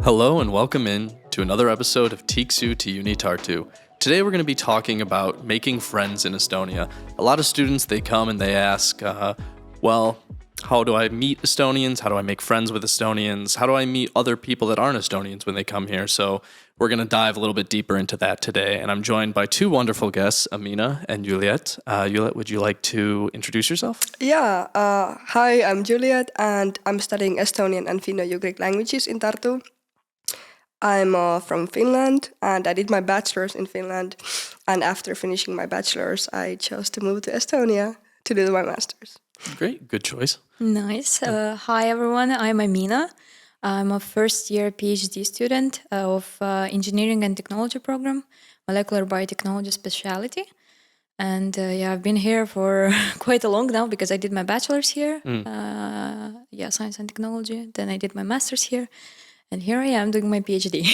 Hello and welcome in to another episode of Tiksu to UniTartu. Today we're going to be talking about making friends in Estonia. A lot of students, they come and they ask, how do I meet Estonians? How do I make friends with Estonians? How do I meet other people that aren't Estonians when they come here? So we're going to dive a little bit deeper into that today. And I'm joined by two wonderful guests, Amina and Juliet. Juliet, would you like to introduce yourself? Yeah, hi, I'm Juliet and I'm studying Estonian and Finno-Ugric languages in Tartu. I'm from Finland and I did my bachelor's in Finland. And after finishing my bachelor's, I chose to move to Estonia to do my master's. Great, good choice. Nice. Hi, everyone. I'm Amina. I'm a first-year PhD student of Engineering and Technology program, Molecular Biotechnology specialty. And I've been here for quite a long now because I did my bachelor's here. Science and technology. Then I did my master's here. And here I am doing my PhD.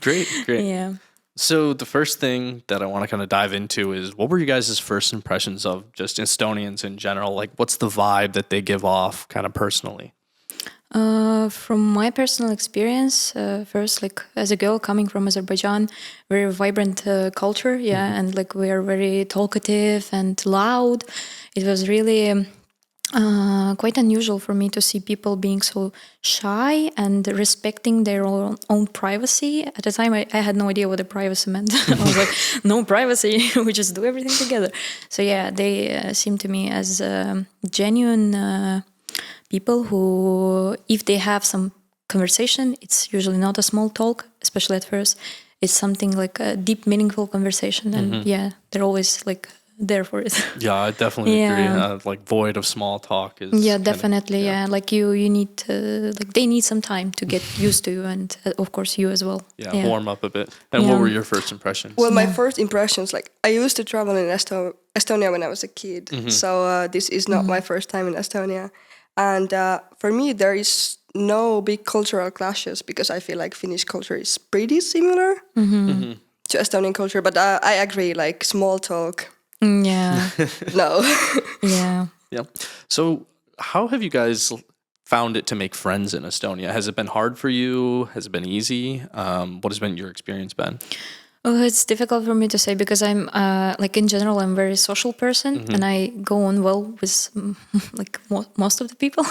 Great. Yeah. So the first thing that I want to kind of dive into is, what were you guys' first impressions of just Estonians in general? Like, what's the vibe that they give off kind of personally? From my personal experience, first, like as a girl coming from Azerbaijan, very vibrant culture, and like we are very talkative and loud. It was really quite unusual for me to see people being so shy and respecting their own privacy. At the time, I had no idea what the privacy meant. I was like, no privacy, we just do everything together. So they seem to me as genuine people who, if they have some conversation, it's usually not a small talk, especially at first. It's something like a deep, meaningful conversation. And they're always like there for it. Yeah, I definitely agree. Like void of small talk is. Yeah, definitely. Like you need to, like they need some time to get used to you, and of course you as well. Yeah, warm up a bit. And what were your first impressions? Well, my first impressions, like I used to travel in Estonia when I was a kid. So this is not my first time in Estonia. And for me, there is no big cultural clashes because I feel like Finnish culture is pretty similar to Estonian culture. But I agree, like small talk. Yeah. No. Yeah. So how have you guys found it to make friends in Estonia? Has it been hard for you? Has it been easy? What has been your experience been? Oh, it's difficult for me to say because I'm like in general I'm a very social person and I go on well with like most of the people,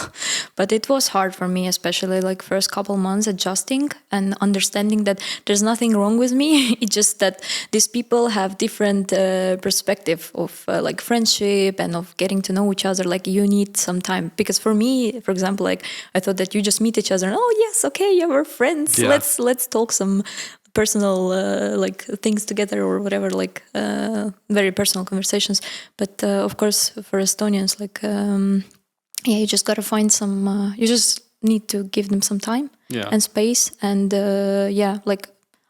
but it was hard for me, especially like first couple months adjusting and understanding that there's nothing wrong with me. It's just that these people have different perspective of like friendship and of getting to know each other. Like you need some time, because for me, for example, like I thought that you just meet each other and oh yes, okay, yeah, we're friends. Yeah. Let's talk some personal like things together or whatever, like very personal conversations. But of course for Estonians, like you just gotta find some you just need to give them some time and space, and like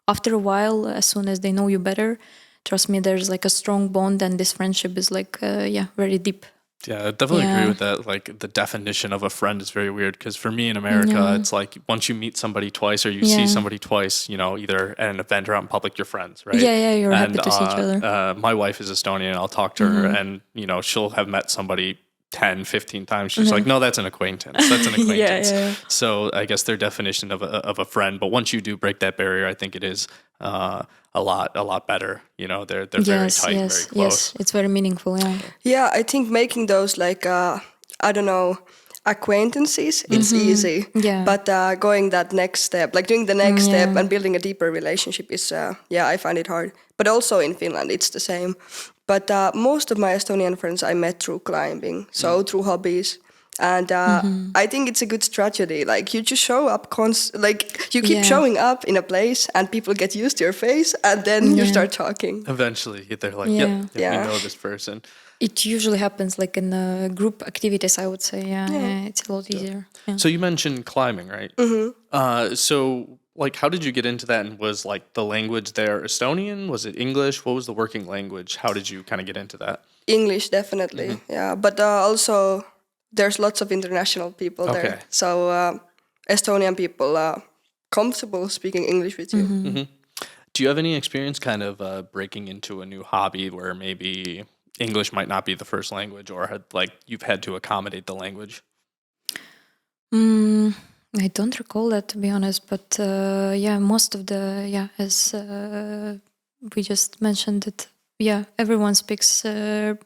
after a while, as soon as they know you better, trust me, there's like a strong bond, and this friendship is like very deep. Yeah, I definitely agree with that. Like the definition of a friend is very weird, because for me in America, it's like once you meet somebody twice or you see somebody twice, you know, either at an event or out in public, you're friends, right? Yeah, you're happy to see each other. My wife is Estonian. I'll talk to her and, you know, she'll have met somebody 10, 15 times. She's like, no, that's an acquaintance. That's an acquaintance. Yeah. So I guess their definition of a friend. But once you do break that barrier, I think it is a lot better. You know, they're very tight, very close. Yes, it's very meaningful. Yeah, I think making those like acquaintances, it's easy. Yeah. But going that next step, like doing the next step and building a deeper relationship is, I find it hard. But also in Finland, it's the same. But most of my Estonian friends I met through climbing, so through hobbies. And I think it's a good strategy. Like you just show up, you keep showing up in a place, and people get used to your face, and then you start talking. Eventually, they're like, yep, we know this person. It usually happens like in group activities, I would say. Yeah, it's a lot easier. Yeah. So you mentioned climbing, right? So like, how did you get into that? And was like the language there Estonian? Was it English? What was the working language? How did you kind of get into that? English, definitely. Yeah, but also there's lots of international people there. So Estonian people are comfortable speaking English with you. Do you have any experience kind of breaking into a new hobby where maybe English might not be the first language, or you've had to accommodate the language? I don't recall that, to be honest, but yeah, most of the, as we just mentioned it, everyone speaks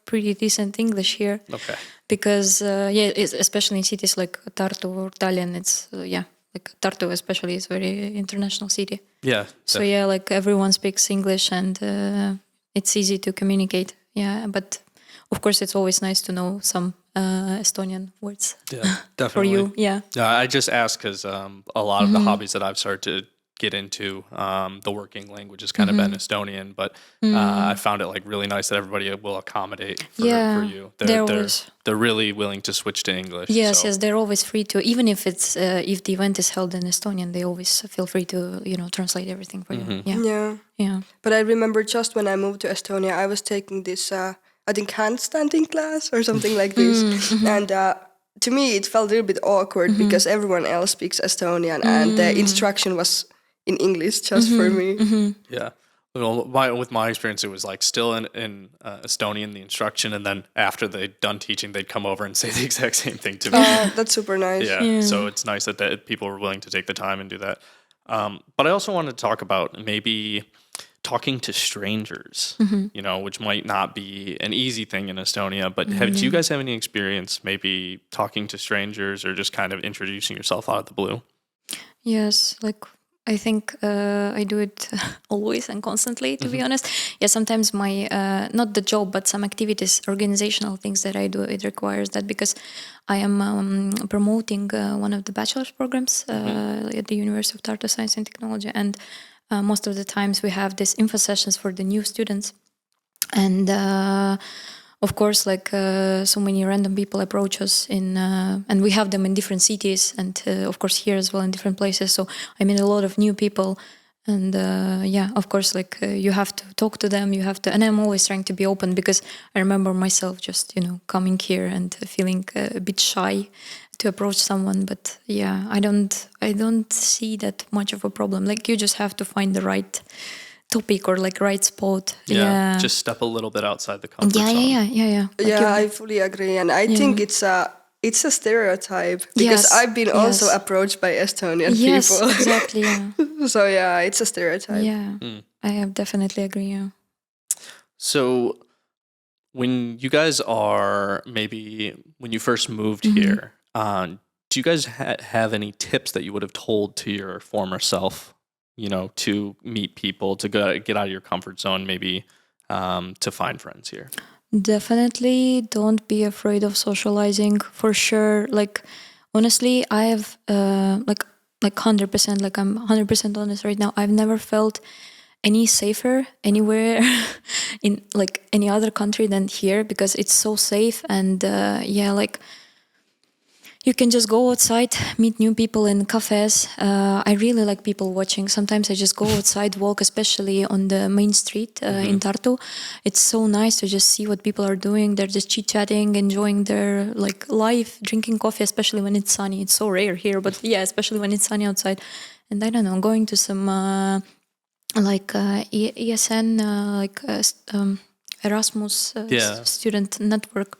pretty decent English here. Okay. Because, especially in cities like Tartu or Tallinn, it's, like Tartu especially is very international city. Yeah. So like everyone speaks English and it's easy to communicate. Yeah, but of course it's always nice to know some Estonian words. Yeah, definitely. For you, yeah. Yeah, I just asked because a lot of the hobbies that I've started to get into, the working language has kind of been Estonian, but I found it like really nice that everybody will accommodate for you. They're really willing to switch to English. Yes, they're always free to, even if it's if the event is held in Estonian, they always feel free to translate everything for you. Yeah. But I remember just when I moved to Estonia, I was taking this I think handstanding class or something like this, and to me it felt a little bit awkward because everyone else speaks Estonian and the instruction was in English just for me. Yeah. Well, with my experience, it was like still in Estonian, the instruction, and then after they'd done teaching, they'd come over and say the exact same thing to me. That's super nice. Yeah. So it's nice that people were willing to take the time and do that. But I also wanted to talk about maybe talking to strangers, which might not be an easy thing in Estonia, but do you guys have any experience maybe talking to strangers or just kind of introducing yourself out of the blue? Yes, like I think I do it always and constantly, to be honest. Yeah, sometimes my, not the job, but some activities, organizational things that I do, it requires that because I am promoting one of the bachelor's programs at the University of Tartu Science and Technology. And most of the times we have these info sessions for the new students. And of course, like so many random people approach us and we have them in different cities and of course here as well in different places. So I meet a lot of new people and of course, like you have to talk to them, and I'm always trying to be open because I remember myself just, coming here and feeling a bit shy to approach someone. But yeah, I don't see that much of a problem. Like you just have to find the right topic or like right spot. Yeah, just step a little bit outside the comfort zone. Yeah. Like I fully agree, and I think it's a stereotype because I've been also approached by Estonian people. Yes, exactly. Yeah. So yeah, it's a stereotype. Yeah, I have definitely agree. Yeah. So when you guys when you first moved here, do you guys have any tips that you would have told to your former self? To meet people, to get out of your comfort zone, maybe to find friends here? Definitely don't be afraid of socializing, for sure. Like, honestly, I have like 100%, like I'm 100% honest right now. I've never felt any safer anywhere in like any other country than here because it's so safe and like you can just go outside, meet new people in cafes. I really like people watching. Sometimes I just go outside, walk, especially on the main street in Tartu. It's so nice to just see what people are doing. They're just chit-chatting, enjoying their like life, drinking coffee, especially when it's sunny. It's so rare here, but yeah, especially when it's sunny outside. And I don't know, going to some ESN, Erasmus student network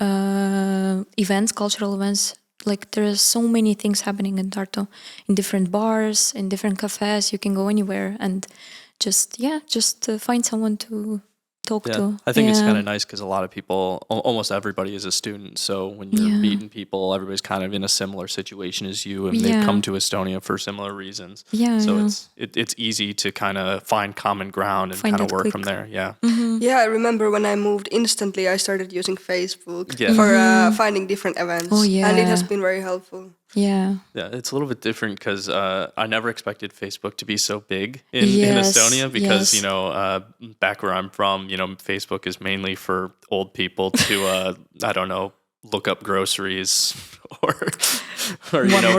events, cultural events. Like there are so many things happening in Tartu, in different bars, in different cafes. You can go anywhere and just find someone to talk to. I think it's kind of nice because a lot of people, almost everybody is a student. So when you're meeting people, everybody's kind of in a similar situation as you, and they've come to Estonia for similar reasons. So it's easy to kind of find common ground and kind of work from there. Yeah. Yeah, I remember when I moved, instantly I started using Facebook for finding different events. Oh, yeah. And it has been very helpful. Yeah, it's a little bit different because I never expected Facebook to be so big in Estonia because, back where I'm from, Facebook is mainly for old people to, I don't know, look up groceries or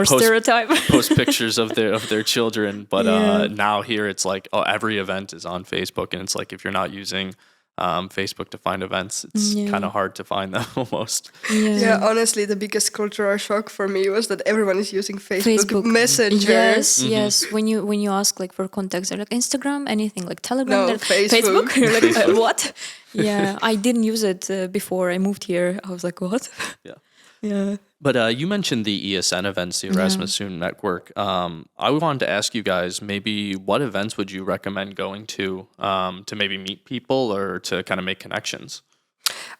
stereotype. post pictures of their children. But now here it's like every event is on Facebook, and it's like if you're not using Facebook to find events, it's kind of hard to find them almost. Yeah, honestly, the biggest cultural shock for me was that everyone is using Facebook Messenger. Yes. When you ask like for contacts, they're like Instagram, anything like Telegram, no, Facebook. You're like what? Yeah, I didn't use it before I moved here. I was like, what? Yeah. Yeah. But you mentioned the ESN events, the Erasmus Student Network. I wanted to ask you guys, maybe what events would you recommend going to maybe meet people or to kind of make connections?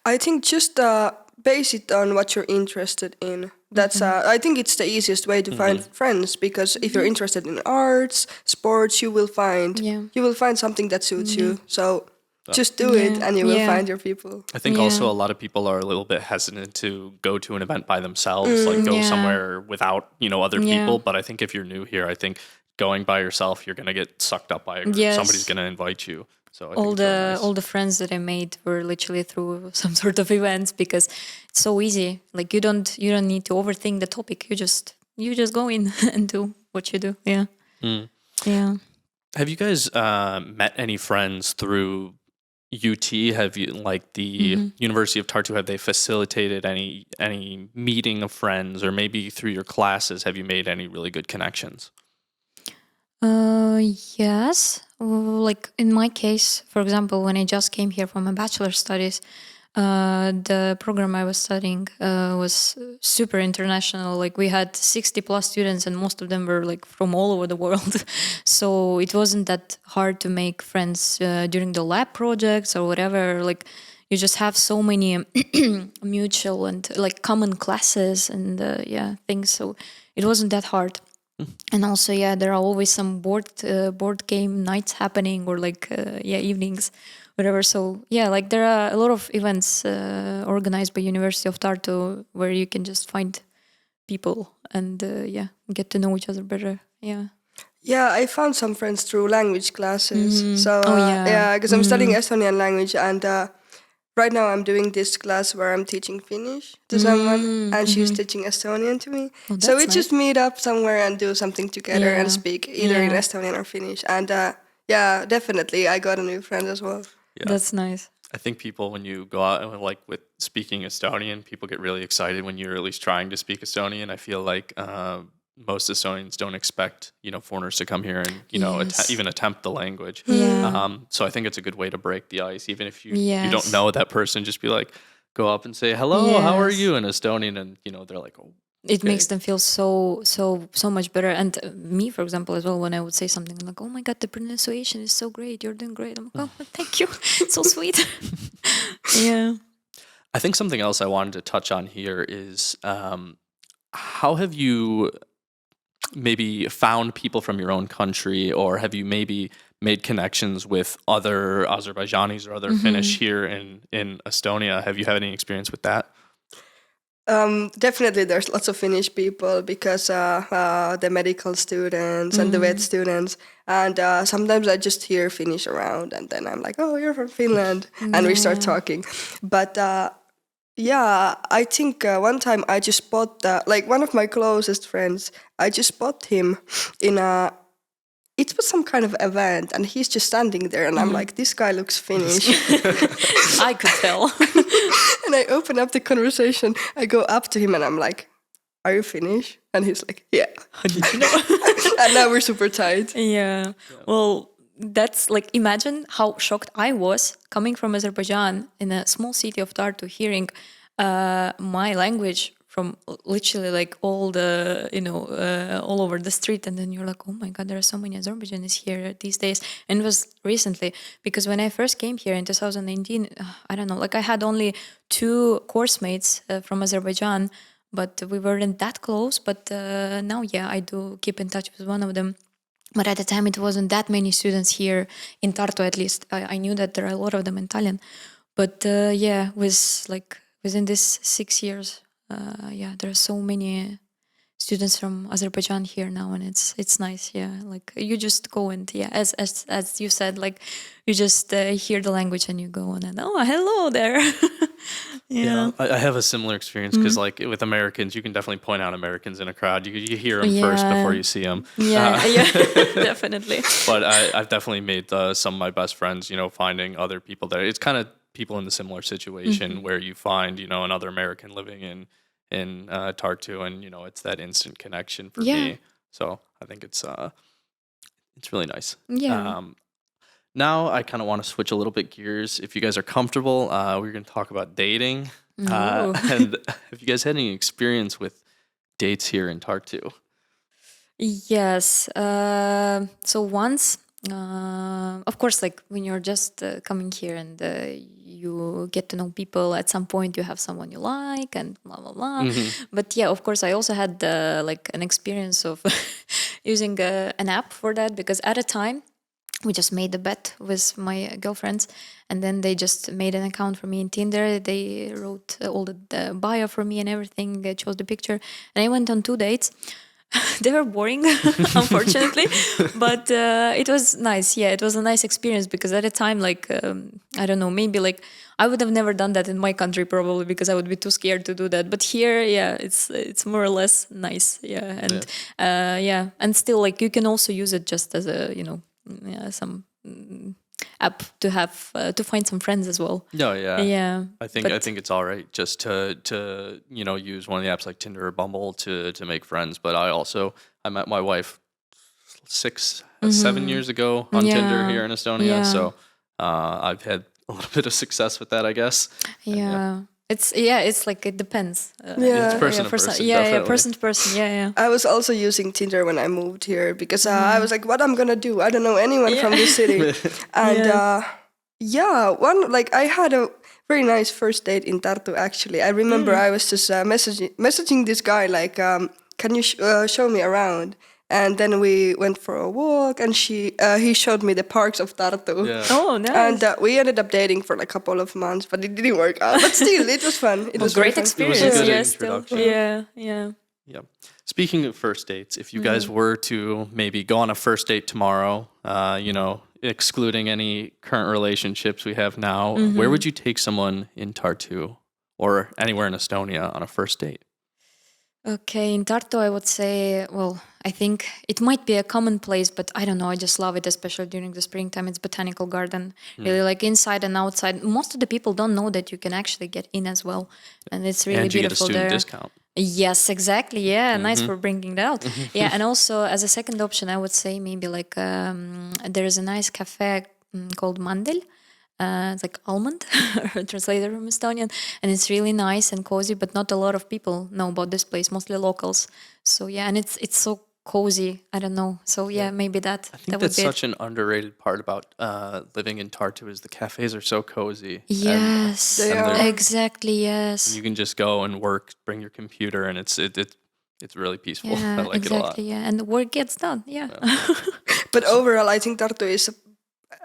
I think just base it on what you're interested in. That's I think it's the easiest way to find friends, because if you're interested in arts, sports, you will find something that suits you. So just do it and you will find your people. I think also a lot of people are a little bit hesitant to go to an event by themselves, like go somewhere without, other people. But I think if you're new here, I think going by yourself, you're going to get sucked up by a group. Yes. Somebody's going to invite you. So I think all it's really nice. all the friends that I made were literally through some sort of events, because it's so easy. Like you don't need to overthink the topic. You just go in and do what you do. Yeah. Yeah. Have you guys met any friends through UT? Have you, like the University of Tartu, have they facilitated any meeting of friends, or maybe through your classes, have you made any really good connections? Yes. Like in my case, for example, when I just came here for my bachelor studies, the program I was studying was super international. Like we had 60 plus students, and most of them were like from all over the world. So it wasn't that hard to make friends during the lab projects or whatever. Like you just have so many mutual and like common classes and things. So it wasn't that hard. And also, there are always some board game nights happening, or like evenings, whatever. So like there are a lot of events organized by University of Tartu where you can just find people and get to know each other better. Yeah, I found some friends through language classes. So because I'm studying Estonian language, and right now I'm doing this class where I'm teaching Finnish to someone, and she's teaching Estonian to me. So we just meet up somewhere and do something together and speak either in Estonian or Finnish. And definitely I got a new friend as well. Yeah. That's nice. I think people, when you go out and like with speaking Estonian, people get really excited when you're at least trying to speak Estonian. I feel like most Estonians don't expect, foreigners to come here and, even attempt the language. So I think it's a good way to break the ice. Even if you don't know that person, just be like, go up and say, hello, how are you in Estonian? And, they're like, oh. It makes them feel so much better. And me, for example, as well, when I would say something like, oh my God, the pronunciation is so great. You're doing great. I'm like, oh, thank you. It's so sweet. Yeah. I think something else I wanted to touch on here is how have you maybe found people from your own country, or have you maybe made connections with other Azerbaijanis or other Finnish here in Estonia? Have you had any experience with that? Definitely there's lots of Finnish people, because the medical students and the vet students, and sometimes I just hear Finnish around, and then I'm like, oh, you're from Finland, and we start talking. But I think one time I just bought one of my closest friends. I just bought him in it was some kind of event, and he's just standing there, and I'm like, this guy looks Finnish. I could tell. And I open up the conversation. I go up to him and I'm like, are you Finnish? And he's like, yeah. How did you know? And now we're super tight. Yeah. Well, that's like, imagine how shocked I was coming from Azerbaijan in a small city of Tartu, hearing my language from literally like all the, all over the street. And then you're like, oh my God, there are so many Azerbaijanis here these days. And it was recently, because when I first came here in 2019, I don't know, like I had only 2 course mates from Azerbaijan, but we weren't that close. But now, I do keep in touch with one of them. But at the time, it wasn't that many students here in Tartu, at least. I knew that there are a lot of them in Tallinn. But within this 6 years, there are so many students from Azerbaijan here now, and it's nice. Like you just go and as you said, like you just hear the language and you go on and hello there. I have a similar experience, because like with Americans, you can definitely point out Americans in a crowd. You hear them first before you see them. Definitely. But I've definitely made some of my best friends, finding other people there. It's kind of people in the similar situation where you find, another American living in Tartu, and it's that instant connection for me. So I think it's really nice. Now I kind of want to switch a little bit gears. If you guys are comfortable, we're going to talk about dating. And have you guys had any experience with dates here in Tartu? Yes. So once, of course, like when you're just coming here and you get to know people, at some point you have someone you like and blah blah blah. But yeah, of course, I also had like an experience of using an app for that, because at a time we just made a bet with my girlfriends, and then they just made an account for me in Tinder. They wrote all the bio for me and everything. They chose the picture, and I went on 2 dates. They were boring, unfortunately, but it was nice. Yeah, it was a nice experience, because at a time, like I don't know, maybe like I would have never done that in my country probably, because I would be too scared to do that. But here, yeah, it's more or less nice. Yeah, and yeah, and still like you can also use it just as a some app to have to find some friends as well. No, yeah. Yeah. I think it's all right just to use one of the apps like Tinder or Bumble to make friends. But I met my wife 7 years ago on Tinder here in Estonia. Yeah. So I've had a little bit of success with that, I guess. Yeah. It's like it depends. Yeah. It's person to person. Yeah, definitely. person to person. Yeah. I was also using Tinder when I moved here because I was like, what I'm gonna do? I don't know anyone from this city. And one like I had a very nice first date in Tartu actually. I remember I was just messaging this guy like, can you show me around? And then we went for a walk, and he showed me the parks of Tartu. Yeah. Oh, nice. And we ended up dating for like a couple of months, but it didn't work out. But still, it was fun. It was great very fun. experience. It was a good Yeah, still. introduction. Yeah. Yeah. Speaking of first dates, if you guys were to maybe go on a first date tomorrow, excluding any current relationships we have now, where would you take someone in Tartu or anywhere in Estonia on a first date? Okay, in Tartu, I would say, well, I think it might be a common place, but I don't know. I just love it, especially during the springtime. It's botanical garden, really like inside and outside. Most of the people don't know that you can actually get in as well, and it's really And you get a beautiful student there. discount. Yes, exactly. Yeah, nice for bringing that out. Yeah, and also as a second option, I would say maybe like there is a nice cafe called Mandel. It's like almond, translated from Estonian, and it's really nice and cozy. But not a lot of people know about this place, mostly locals. So yeah, and it's so cozy. I don't know. So yeah, maybe that. I think that's such an underrated part about living in Tartu is the cafes are so cozy. Yes, They are. exactly. Yes. You can just go and work, bring your computer, and it's really peaceful. Yeah, I like it a lot. exactly. Yeah, and the work gets done. Yeah. But overall, I think Tartu is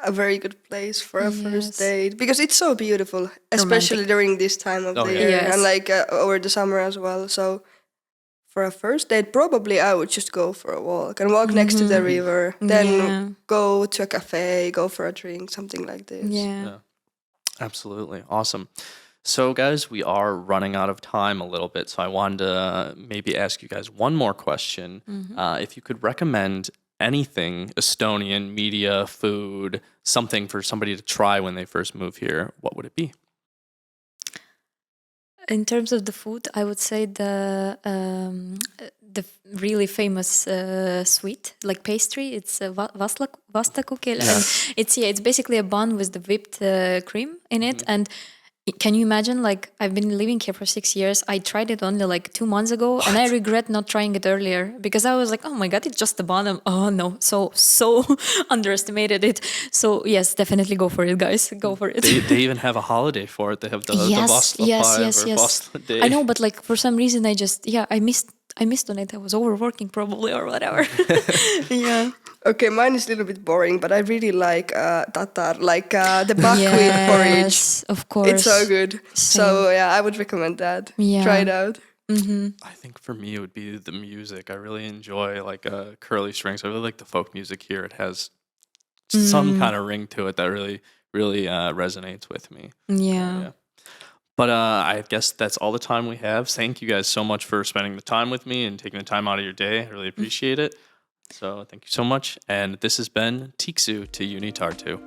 a very good place for a first date because it's so beautiful, especially during this time of the year and like over the summer as well. So for a first date, probably I would just go for a walk and walk next to the river, then go to a cafe, go for a drink, something like this. Yeah. Absolutely. Awesome. So guys, we are running out of time a little bit. So I wanted to maybe ask you guys one more question. If you could recommend anything Estonian, media, food, something for somebody to try when they first move here, what would it be? In terms of the food, I would say the really famous sweet, like pastry. It's vastakukil, and it's basically a bun with the whipped cream in it. And can you imagine? Like I've been living here for 6 years. I tried it only like 2 months ago, and I regret not trying it earlier because I was like, oh my god, it's just a bun. Oh no, so underestimated it. So yes, definitely go for it, guys. Go for it. They even have a holiday for it. They have the Vastla 5 or Vastla Day. I know, but like for some reason, I missed on it. I was overworking probably or whatever. Yeah. Okay, mine is a little bit boring, but I really like tatar, like the buckwheat porridge. Yes, of course. It's so good. Same. So yeah, I would recommend that. Yeah. Try it out. I think for me it would be the music. I really enjoy like curly strings. I really like the folk music here. It has some kind of ring to it that really resonates with me. Yeah. But I guess that's all the time we have. Thank you guys so much for spending the time with me and taking the time out of your day. I really appreciate it. So thank you so much. And this has been Tiksu to UniTartu.